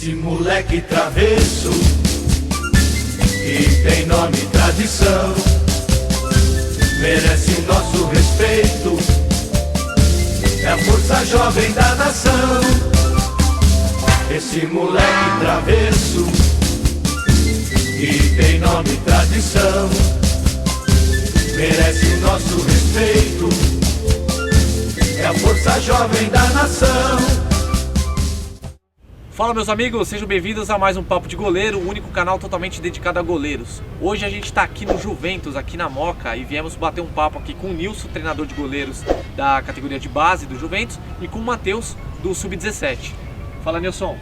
Esse moleque travesso, que tem nome e tradição, merece o nosso respeito, é a força jovem da nação. Esse moleque travesso, que tem nome e tradição, merece o nosso respeito, é a força jovem da nação. Fala, meus amigos, sejam bem-vindos a mais um Papo de Goleiro, o único canal totalmente dedicado a goleiros. Hoje a gente está aqui no Juventus, aqui na Moca, e viemos bater um papo aqui com o Nilson, treinador de goleiros da categoria de base do Juventus, e com o Matheus, do Sub-17. Fala, Nilson.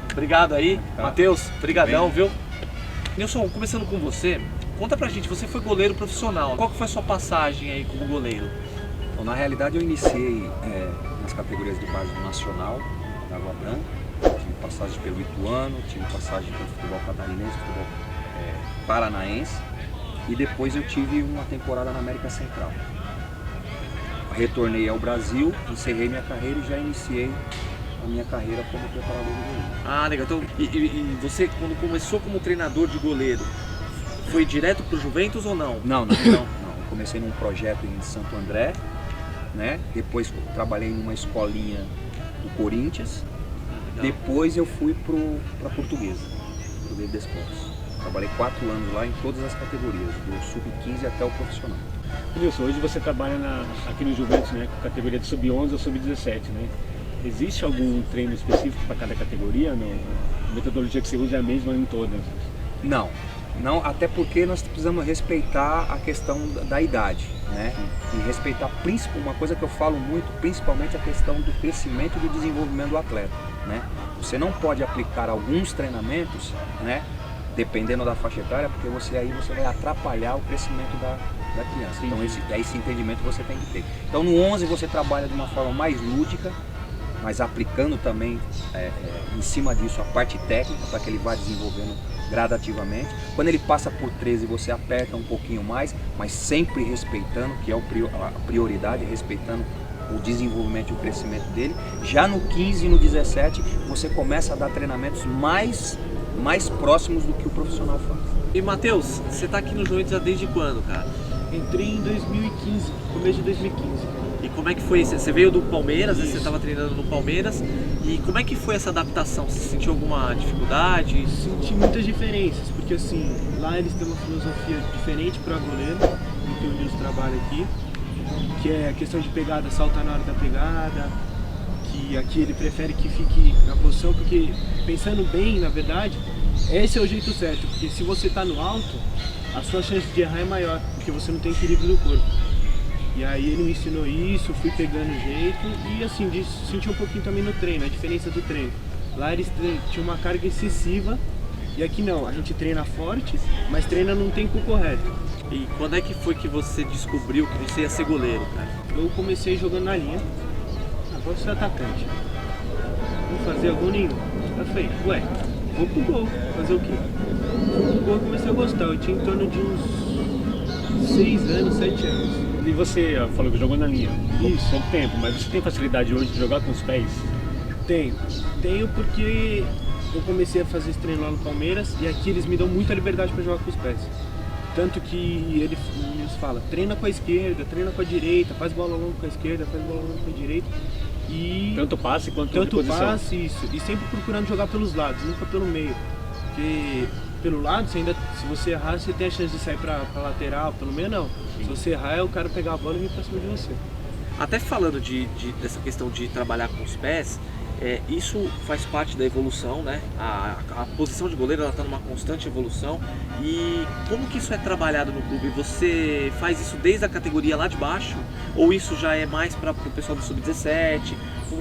Obrigado aí. Tá. Matheus, brigadão, viu? Nilson, começando com você, conta pra gente, você foi goleiro profissional. Qual que foi a sua passagem aí como goleiro? Bom, na realidade eu iniciei nas categorias de base do Nacional, da Água Branca. Tive passagem pelo Ituano, tive passagem pelo futebol catarinense, futebol paranaense, e depois eu tive uma temporada na América Central. Retornei ao Brasil, encerrei minha carreira e já iniciei a minha carreira como preparador de goleiro. Ah, legal. Então, e você, quando começou como treinador de goleiro, foi direto para o Juventus ou não? Não. Eu comecei num projeto em Santo André, né? Depois trabalhei numa escolinha do Corinthians. Depois eu fui para a Portuguesa, Portuguesa de Esportes. Trabalhei 4 anos lá em todas as categorias, do Sub-15 até o profissional. Wilson, hoje você trabalha aqui no Juventus, né, com categoria de Sub-11 ou Sub-17, né? Existe algum treino específico para cada categoria? Não? A metodologia que você usa é a mesma em todas? Não, até porque nós precisamos respeitar a questão da idade, né? E respeitar uma coisa que eu falo muito, principalmente a questão do crescimento e do desenvolvimento do atleta, né? Você não pode aplicar alguns treinamentos, né? Dependendo da faixa etária, porque você vai atrapalhar o crescimento da criança. Sim. Então esse entendimento você tem que ter. Então no 11 você trabalha de uma forma mais lúdica, mas aplicando também em cima disso a parte técnica para que ele vá desenvolvendo gradativamente. Quando ele passa por 13 você aperta um pouquinho mais, mas sempre respeitando, que é a prioridade, respeitando o desenvolvimento e o crescimento dele. Já no 15 e no 17 você começa a dar treinamentos mais próximos do que o profissional faz. E Matheus, você está aqui no Juventus desde quando, cara? Entrei em 2015, começo de 2015. E como é que foi? Você veio do Palmeiras, você estava treinando no Palmeiras, e como é que foi essa adaptação? Você sentiu alguma dificuldade? Senti muitas diferenças, porque assim, lá eles têm uma filosofia diferente para goleiro do que o Nilson trabalha aqui, que é a questão de pegada, saltar na hora da pegada, que aqui ele prefere que fique na posição, porque pensando bem, na verdade, esse é o jeito certo, porque se você está no alto, a sua chance de errar é maior, porque você não tem equilíbrio do corpo. E aí ele me ensinou isso, fui pegando jeito e assim, senti um pouquinho também no treino, a diferença do treino. Lá eles tinham uma carga excessiva e aqui não, a gente treina forte, mas treina num tempo correto. E quando é que foi que você descobriu que você ia ser goleiro, cara? Eu comecei jogando na linha, agora sou atacante. Não fazia gol nenhum. Eu falei, vou pro gol, fazer o quê? Fui pro gol e comecei a gostar, eu tinha em torno de uns 6 anos, 7 anos. E você falou que jogou na linha? Isso. Pouco tempo, mas você tem facilidade hoje de jogar com os pés? Tenho porque eu comecei a fazer esse treino lá no Palmeiras e aqui eles me dão muita liberdade para jogar com os pés. Tanto que o Nilson fala, treina com a esquerda, treina com a direita, faz bola longa com a esquerda, faz bola longa com a direita. E tanto passe quanto de posição. Tanto passe, isso. E sempre procurando jogar pelos lados, nunca pelo meio. Porque pelo lado, se você errar, você tem a chance de sair pra lateral, pelo meio não. Sim. Se você errar, é o cara pegar a bola e vir pra cima de você. Até falando dessa questão de trabalhar com os pés, isso faz parte da evolução, né? A posição de goleiro está numa constante evolução. E como que isso é trabalhado no clube? Você faz isso desde a categoria lá de baixo? Ou isso já é mais para o pessoal do Sub-17?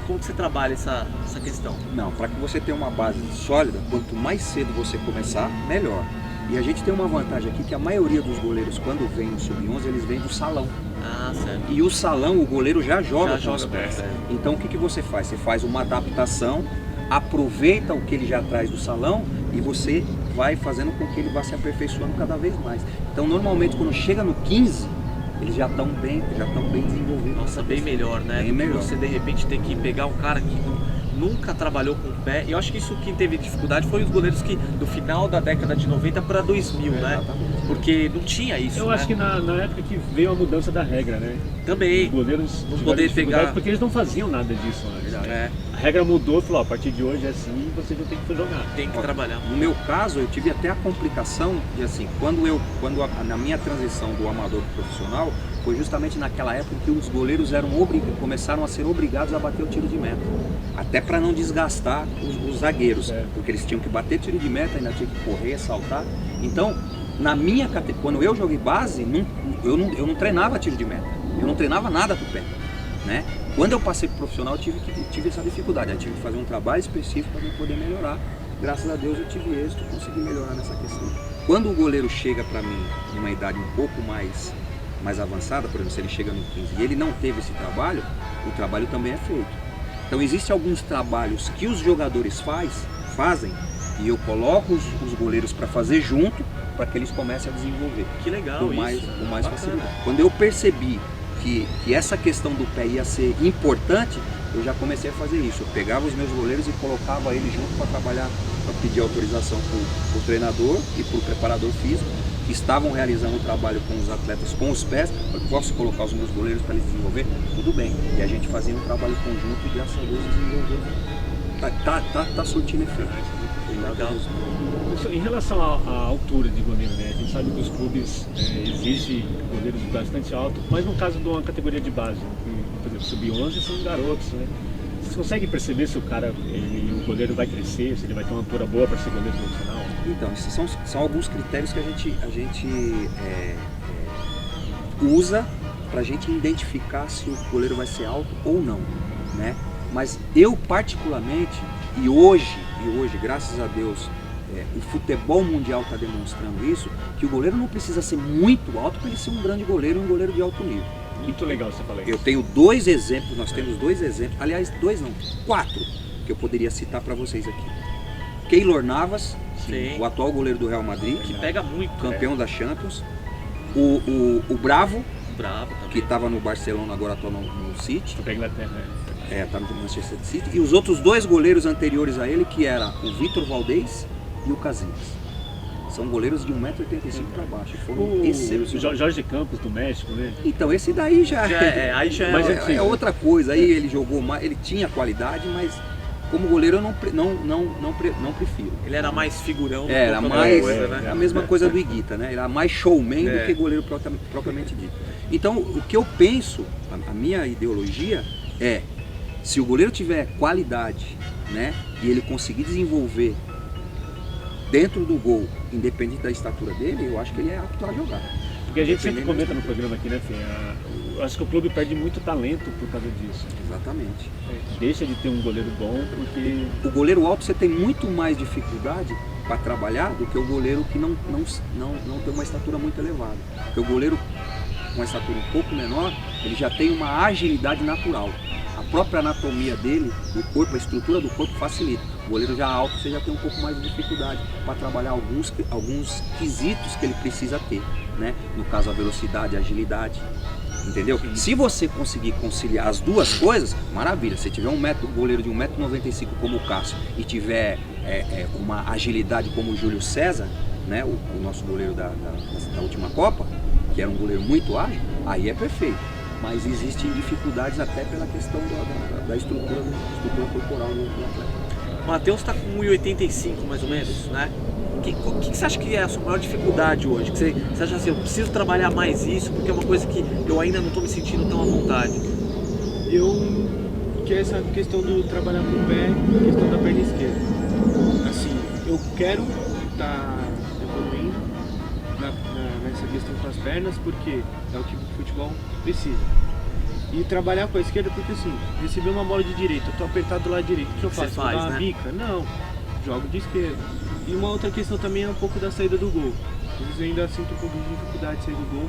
Como que você trabalha essa questão? Não, para que você tenha uma base sólida, quanto mais cedo você começar, melhor. E a gente tem uma vantagem aqui que a maioria dos goleiros, quando vem no Sub-11, eles vêm do salão. Ah, certo. E o salão, o goleiro já joga com os pés. pés. Então o que você faz? Você faz uma adaptação, aproveita o que ele já traz do salão e você vai fazendo com que ele vá se aperfeiçoando cada vez mais. Então normalmente quando chega no 15, eles já estão bem desenvolvidos. Nossa, bem melhor, né? Bem melhor. Você de repente tem que pegar um cara que nunca trabalhou com o pé. E eu acho que isso que teve dificuldade foi os goleiros que do final da década de 90 para 2000, né? Porque não tinha isso. Eu acho que na época que veio a mudança da regra, né? Também. Os goleiros Não poder pegar. porque eles não faziam nada disso antes. É, A regra mudou, falou, ó, a partir de hoje é assim, você já tem que jogar. tem que trabalhar. No meu caso, eu tive até a complicação de assim, na minha transição do amador para o profissional, foi justamente naquela época que os goleiros começaram a ser obrigados a bater o tiro de meta. Até para não desgastar os zagueiros, porque eles tinham que bater tiro de meta, ainda tinha que correr, saltar. Então, quando eu joguei base, eu não treinava tiro de meta. Eu não treinava nada com o pé, né? Quando eu passei para o profissional, eu tive essa dificuldade. Eu tive que fazer um trabalho específico para poder melhorar. Graças a Deus eu tive êxito, consegui melhorar nessa questão. Quando o goleiro chega para mim numa idade um pouco mais avançada, por exemplo, se ele chega no 15 e ele não teve esse trabalho, o trabalho também é feito. Então existem alguns trabalhos que os jogadores fazem e eu coloco os goleiros para fazer junto, para que eles comecem a desenvolver. Que legal com mais Bacana. facilidade. Quando eu percebi que essa questão do pé ia ser importante, eu já comecei a fazer isso. Eu pegava os meus goleiros e colocava eles junto para trabalhar, para pedir autorização para o treinador e para o preparador físico, que estavam realizando o trabalho com os atletas com os pés. Eu posso colocar os meus goleiros para eles desenvolver? Tudo bem. E a gente fazia um trabalho conjunto e graças a Deus desenvolveu. Tá surtindo efeito. Legal. Em relação à altura de goleiro, né? A gente sabe que os clubes exigem goleiros bastante altos, mas no caso de uma categoria de base, por exemplo, sub-11 são garotos, né? Você consegue perceber se o goleiro vai crescer, se ele vai ter uma altura boa para ser goleiro profissional? Então, esses são alguns critérios que a gente usa para a gente identificar se o goleiro vai ser alto ou não, né? Mas eu particularmente, e hoje, graças a Deus, o futebol mundial está demonstrando isso, que o goleiro não precisa ser muito alto para ele ser um grande goleiro e um goleiro de alto nível. Muito legal você falar isso. Eu tenho 2 exemplos, nós temos 2 exemplos, aliás, 2 não, 4 que eu poderia citar para vocês aqui. Keylor Navas, Sim. o atual goleiro do Real Madrid, Que pega muito. campeão da Champions. O Bravo, Bravo também. que estava no Barcelona, agora está no City. Foi pra Inglaterra, né? Tá no Manchester City. E os outros 2 goleiros anteriores a ele, que era o Vitor Valdez e o Casillas. São goleiros de 1,85 m para baixo. Foram excelentes. O Jorge Campos do México, né? Então, esse daí já é outra coisa. Aí ele jogou mais, ele tinha qualidade, mas como goleiro eu não prefiro. Ele era mais figurão. Era mais coisa, né? a mesma coisa do Iguita, né? Ele era mais showman do que goleiro propriamente dito. Então, o que eu penso, a minha ideologia é, se o goleiro tiver qualidade, né, e ele conseguir desenvolver dentro do gol, independente da estatura dele, eu acho que ele é apto a jogar. Porque a gente sempre comenta no programa aqui, né, Fê? Eu acho que o clube perde muito talento por causa disso. Exatamente. Deixa de ter um goleiro bom porque... O goleiro alto você tem muito mais dificuldade para trabalhar do que o goleiro que não tem uma estatura muito elevada. Porque o goleiro com uma estatura um pouco menor, ele já tem uma agilidade natural. A própria anatomia dele, do corpo, a estrutura do corpo facilita. O goleiro já alto, você já tem um pouco mais de dificuldade para trabalhar alguns quesitos que ele precisa ter, né? No caso, a velocidade, a agilidade, entendeu? Sim. Se você conseguir conciliar as duas coisas, maravilha. Se tiver um goleiro de 1,95 m como o Cássio e tiver uma agilidade como o Júlio César, né? O nosso goleiro da última Copa, que era um goleiro muito ágil, aí é perfeito. Mas existem dificuldades até pela questão da estrutura corporal do atleta. O Matheus está com 1,85 mais ou menos, né? O que você acha que é a sua maior dificuldade hoje? Que você acha assim, eu preciso trabalhar mais isso porque é uma coisa que eu ainda não estou me sentindo tão à vontade? Que é essa questão do trabalhar com o pé, a questão da perna esquerda. Assim, eu quero estar evoluindo nessa questão com as pernas porque é o que o futebol precisa. E trabalhar com a esquerda porque assim, receber uma bola de direita, eu tô apertado do lado direito, o que eu faço? Faz, dar uma bica? Não, jogo de esquerda. E uma outra questão também é um pouco da saída do gol. Às vezes eu ainda sinto um pouco de dificuldade de sair do gol,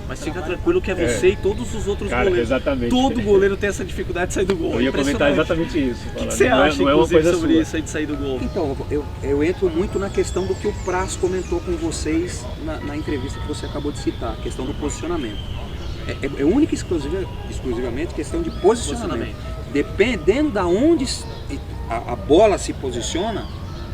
mas fica tranquilo que é você e todos os outros goleiros. Exatamente. Todo goleiro tem essa dificuldade de sair do gol. Eu ia comentar exatamente isso. O que você acha, não é uma coisa sobre sua. isso aí de sair do gol? Então, eu entro muito na questão do que o Praz comentou com vocês na entrevista que você acabou de citar, a questão do posicionamento. É única e exclusivamente questão de posicionamento. Dependendo da onde a bola se posiciona,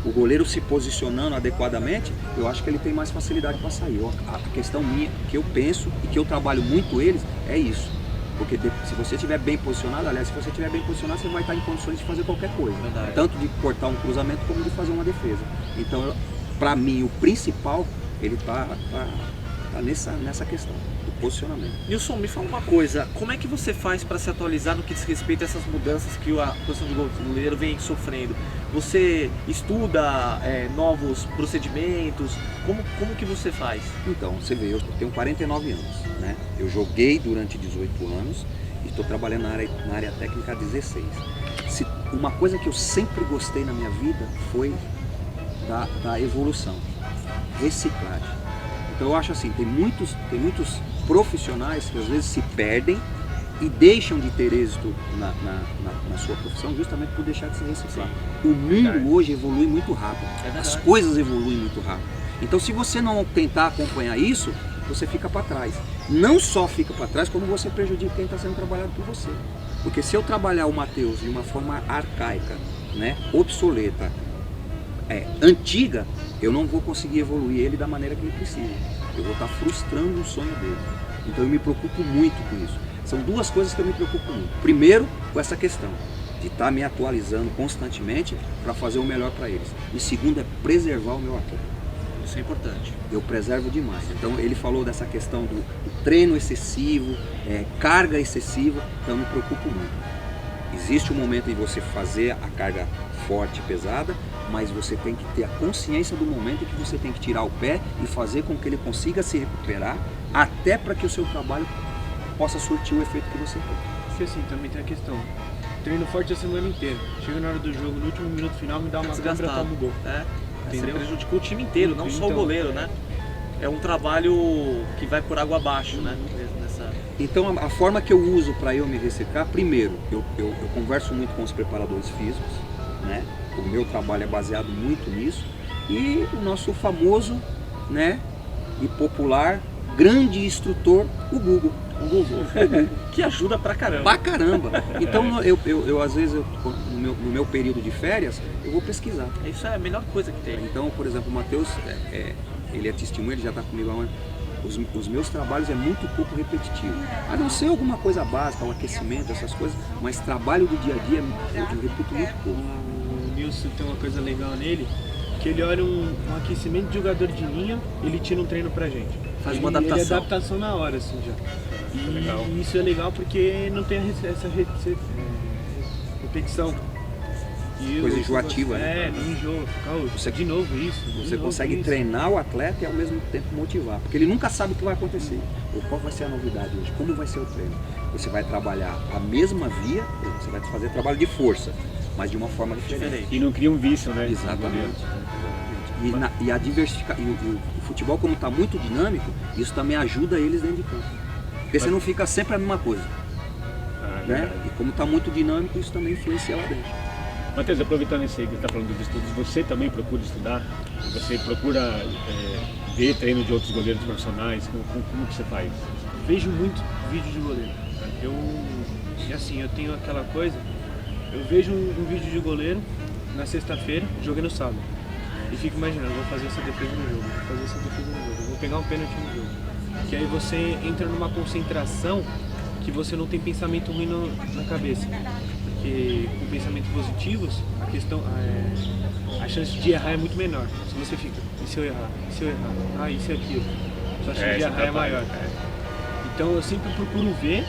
o goleiro se posicionando adequadamente, eu acho que ele tem mais facilidade para sair. A questão minha, que eu penso e que eu trabalho muito eles, é isso. Porque se você estiver bem posicionado, aliás, se você estiver bem posicionado, você vai estar em condições de fazer qualquer coisa. Verdade. Tanto de cortar um cruzamento como de fazer uma defesa. Então, para mim, o principal, ele tá nessa questão do posicionamento. Nilson, me fala uma coisa, como é que você faz para se atualizar no que diz respeito a essas mudanças que a posição de goleiro vem sofrendo? Você estuda novos procedimentos? Como que você faz? Então, você vê, eu tenho 49 anos, né? Eu joguei durante 18 anos e estou trabalhando na área técnica há 16. Uma coisa que eu sempre gostei na minha vida foi da evolução, reciclagem. Então eu acho assim, tem muitos profissionais que às vezes se perdem e deixam de ter êxito na sua profissão justamente por deixar de se reciclar. O mundo hoje evolui muito rápido, as coisas evoluem muito rápido. Então se você não tentar acompanhar isso, você fica para trás. Não só fica para trás, como você prejudica quem está sendo trabalhado por você. Porque se eu trabalhar o Matheus de uma forma arcaica, né, obsoleta, antiga, eu não vou conseguir evoluir ele da maneira que ele precisa. Eu vou estar frustrando o sonho dele. Então eu me preocupo muito com isso. São duas coisas que eu me preocupo muito. Primeiro, com essa questão de estar me atualizando constantemente para fazer o melhor para eles. E segundo, é preservar o meu atleta. Isso é importante. Eu preservo demais. Então ele falou dessa questão do treino excessivo, carga excessiva, então eu me preocupo muito. Existe um momento em você fazer a carga forte e pesada, mas você tem que ter a consciência do momento em que você tem que tirar o pé e fazer com que ele consiga se recuperar, até para que o seu trabalho possa surtir o efeito que você quer. Porque assim, também tem a questão, treino forte a semana inteira, chega na hora do jogo, no último minuto final, me dá uma câmera e toma o gol. Você Entendeu? prejudicou o time inteiro, não só o goleiro, né? É um trabalho que vai por água abaixo, né? Então a forma que eu uso para eu me reciclar, primeiro, eu converso muito com os preparadores físicos, né? O meu trabalho é baseado muito nisso. E o nosso famoso, né, e popular, grande instrutor, o Google. Que ajuda pra caramba. Pra caramba. Então eu às vezes, no meu período de férias, eu vou pesquisar. Isso é a melhor coisa que tem. Então, por exemplo, o Matheus, ele é testemunha, ele já está comigo há um ano. Os meus trabalhos é muito pouco repetitivo. A não ser alguma coisa básica, um aquecimento, essas coisas, mas trabalho do dia a dia eu repito muito pouco. O Nilson tem uma coisa legal nele, que ele olha um aquecimento de jogador de linha, ele tira um treino pra gente. Faz uma adaptação. Ele é adaptação na hora, assim, já. E isso é legal porque não tem essa repetição. Coisa enjoativa, né? Não enjoa. De novo isso. Você consegue treinar o atleta e ao mesmo tempo motivar, porque ele nunca sabe o que vai acontecer, ou qual vai ser a novidade hoje, como vai ser o treino. Você vai trabalhar a mesma via, você vai fazer trabalho de força, mas de uma forma diferente. E não cria um vício, né? Exatamente. E o futebol, como está muito dinâmico, isso também ajuda eles dentro de campo. Porque você não fica sempre a mesma coisa. Né? E como está muito dinâmico, isso também influencia lá dentro. Matheus, aproveitando isso aí que você está falando dos estudos, você também procura estudar? Você procura ver treino de outros goleiros profissionais? Como que você faz? Vejo muito vídeo de goleiro. Eu tenho aquela coisa, eu vejo um vídeo de goleiro na sexta-feira, joguei no sábado. E fico imaginando, eu vou fazer essa defesa no jogo, eu vou pegar um pênalti no jogo. Que aí você entra numa concentração que você não tem pensamento ruim na cabeça. Porque com pensamentos positivos, a chance de errar é muito menor. Se você fica, e se eu errar? E se eu errar? Isso e aquilo. Sua chance de errar é maior. Então eu sempre procuro ver,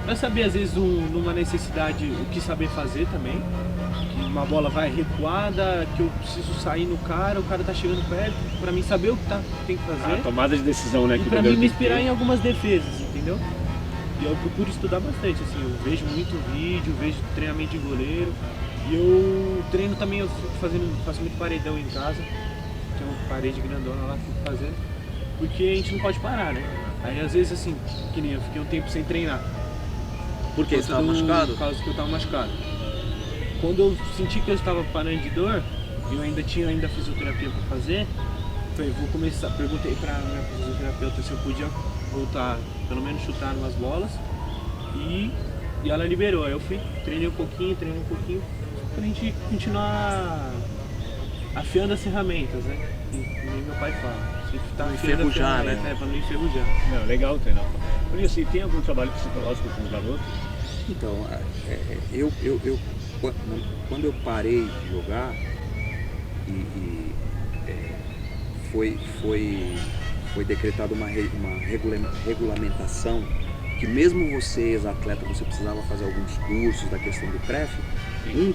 pra saber às vezes numa necessidade o que saber fazer também. Que uma bola vai recuada, que eu preciso sair no cara, o cara tá chegando perto, pra mim saber o que tem que fazer. A tomada de decisão, né? E pra mim me inspirar em algumas defesas, entendeu? E eu procuro estudar bastante, assim, eu vejo muito vídeo, vejo treinamento de goleiro. E eu treino também, eu faço muito paredão em casa. Tem uma parede grandona lá que eu fico fazendo. Porque a gente não pode parar, né? Aí às vezes assim, que nem eu fiquei um tempo sem treinar. Por quê? Você estava machucado? Por causa que eu estava machucado. Quando eu senti que eu estava parando de dor, eu ainda tinha fisioterapia para fazer, falei, vou começar, perguntei para minha fisioterapeuta se eu podia voltar, pelo menos chutar umas bolas. E ela liberou. Aí eu treinei um pouquinho, pra gente continuar afiando as ferramentas, né? Que nem meu pai fala. Sempre tá Não afiando enferrujar, né? pra não enferrujar. Não, legal treinar. Por assim, tem algum trabalho psicológico com os garotos? Então, quando eu parei de jogar foi decretada uma regulamentação que mesmo você, ex-atleta, você precisava fazer alguns cursos da questão do CREF. Um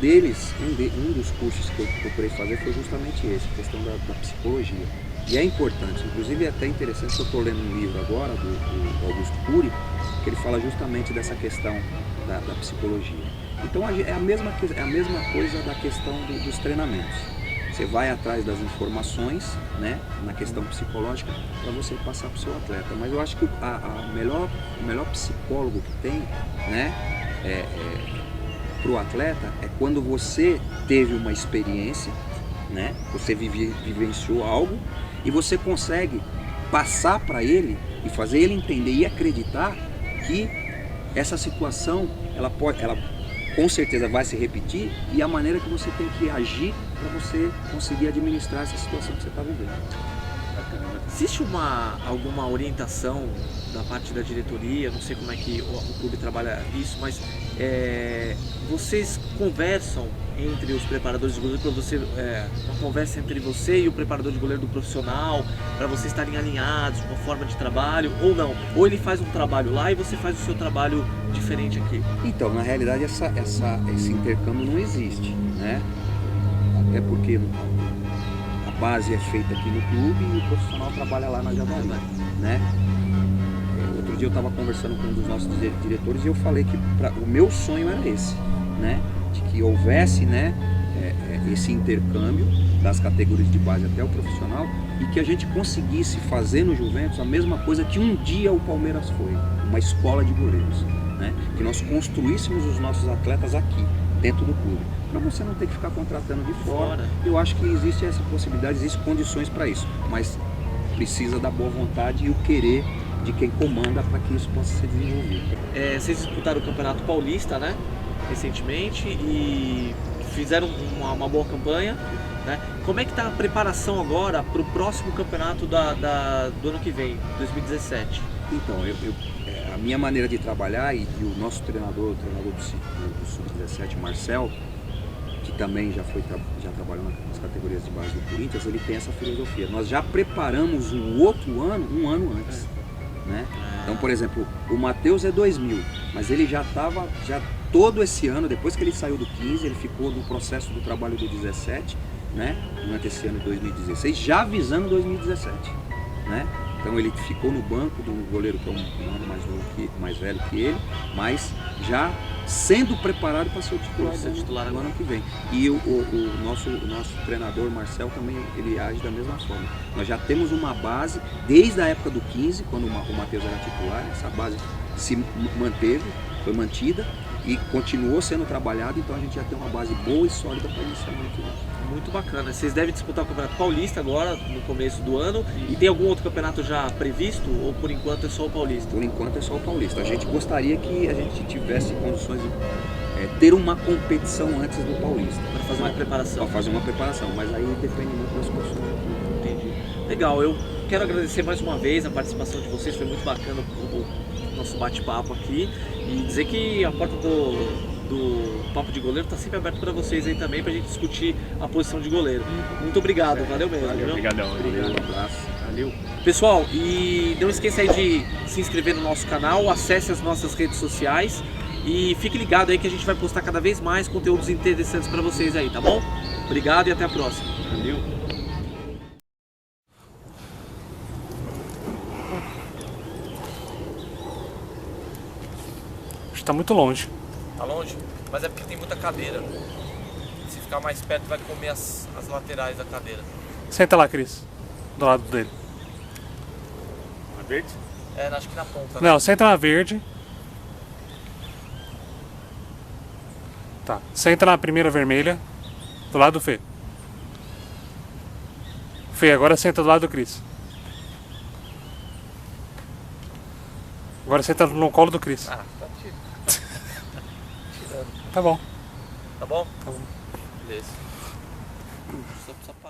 dos cursos que eu procurei fazer foi justamente esse, a questão da psicologia. E é importante, inclusive é até interessante que eu estou lendo um livro agora do Augusto Cury, que ele fala justamente dessa questão da psicologia. Então é a mesma coisa da questão dos treinamentos. Você vai atrás das informações, né, na questão psicológica, para você passar para o seu atleta. Mas eu acho que o melhor psicólogo que tem, né, para o atleta é quando você teve uma experiência, né, você vivenciou algo e você consegue passar para ele e fazer ele entender e acreditar que essa situação ela com certeza vai se repetir, e a maneira que você tem que agir para você conseguir administrar essa situação que você está vivendo. Existe alguma orientação da parte da diretoria, não sei como é que o clube trabalha isso, mas vocês conversam entre os preparadores de goleiro, para você, uma conversa entre você e o preparador de goleiro do profissional, para vocês estarem alinhados com a forma de trabalho, ou não? Ou ele faz um trabalho lá e você faz o seu trabalho diferente aqui? Então, na realidade, esse intercâmbio não existe, né? Até porque a base é feita aqui no clube e o profissional trabalha lá na Javari, né? Outro dia eu estava conversando com um dos nossos diretores e eu falei que o meu sonho era esse, né? De que houvesse, né, esse intercâmbio das categorias de base até o profissional e que a gente conseguisse fazer no Juventus a mesma coisa que um dia o Palmeiras foi, uma escola de goleiros, né? Que nós construíssemos os nossos atletas aqui, dentro do clube, para você não ter que ficar contratando de fora. Eu acho que existe essa possibilidade, existem condições para isso, mas precisa da boa vontade e o querer de quem comanda para que isso possa ser desenvolvido. Vocês disputaram o Campeonato Paulista, né, recentemente, e fizeram uma boa campanha, né? Como é que está a preparação agora para o próximo campeonato do ano que vem, 2017? Então, a minha maneira de trabalhar e o nosso treinador, o treinador do Sub-17, Marcel, que também já trabalhou nas categorias de base do Corinthians, ele tem essa filosofia. Nós já preparamos um outro ano, um ano antes, né? Então, por exemplo, o Matheus é 2000, mas ele já estava todo esse ano, depois que ele saiu do 15, ele ficou no processo do trabalho do 17, né? Durante esse ano de 2016, já visando 2017, né? Então ele ficou no banco do goleiro que é um ano mais velho que ele, mas já sendo preparado para ser o titular no ano que vem. E o nosso treinador Marcel também, ele age da mesma forma. Nós já temos uma base desde a época do 15, quando o Matheus era titular, essa base se manteve, foi mantida e continuou sendo trabalhada, então a gente já tem uma base boa e sólida para iniciar o ano que vem. Muito bacana. Vocês devem disputar o Campeonato Paulista agora, no começo do ano. E tem algum outro campeonato já previsto? Ou por enquanto é só o Paulista? Por enquanto é só o Paulista. A gente gostaria que a gente tivesse condições de ter uma competição antes do Paulista. Para fazer uma preparação. Para fazer uma preparação, mas aí depende muito das pessoas. Entendi. Legal, eu quero agradecer mais uma vez a participação de vocês. Foi muito bacana o nosso bate-papo aqui. E dizer que a porta do Papo de Goleiro está sempre aberto para vocês aí também, para a gente discutir a posição de goleiro. Muito obrigado, valeu mesmo. Obrigadão. Obrigado, um abraço. Valeu. Pessoal, e não esqueça aí de se inscrever no nosso canal, acesse as nossas redes sociais e fique ligado aí que a gente vai postar cada vez mais conteúdos interessantes para vocês aí, tá bom? Obrigado e até a próxima. Valeu. Está muito longe. Tá longe? Mas é porque tem muita cadeira. Se ficar mais perto vai comer as laterais da cadeira. Senta lá, Cris. Do lado dele. A verde? Acho que na ponta, né? Não, senta na verde. Tá. Senta na primeira vermelha. Do lado do Fê. Fê, agora senta do lado do Cris. Agora você tá no colo do Cris. Ah, tá tirando. Tá bom. Tá bom? Tá bom. Beleza. Só parar.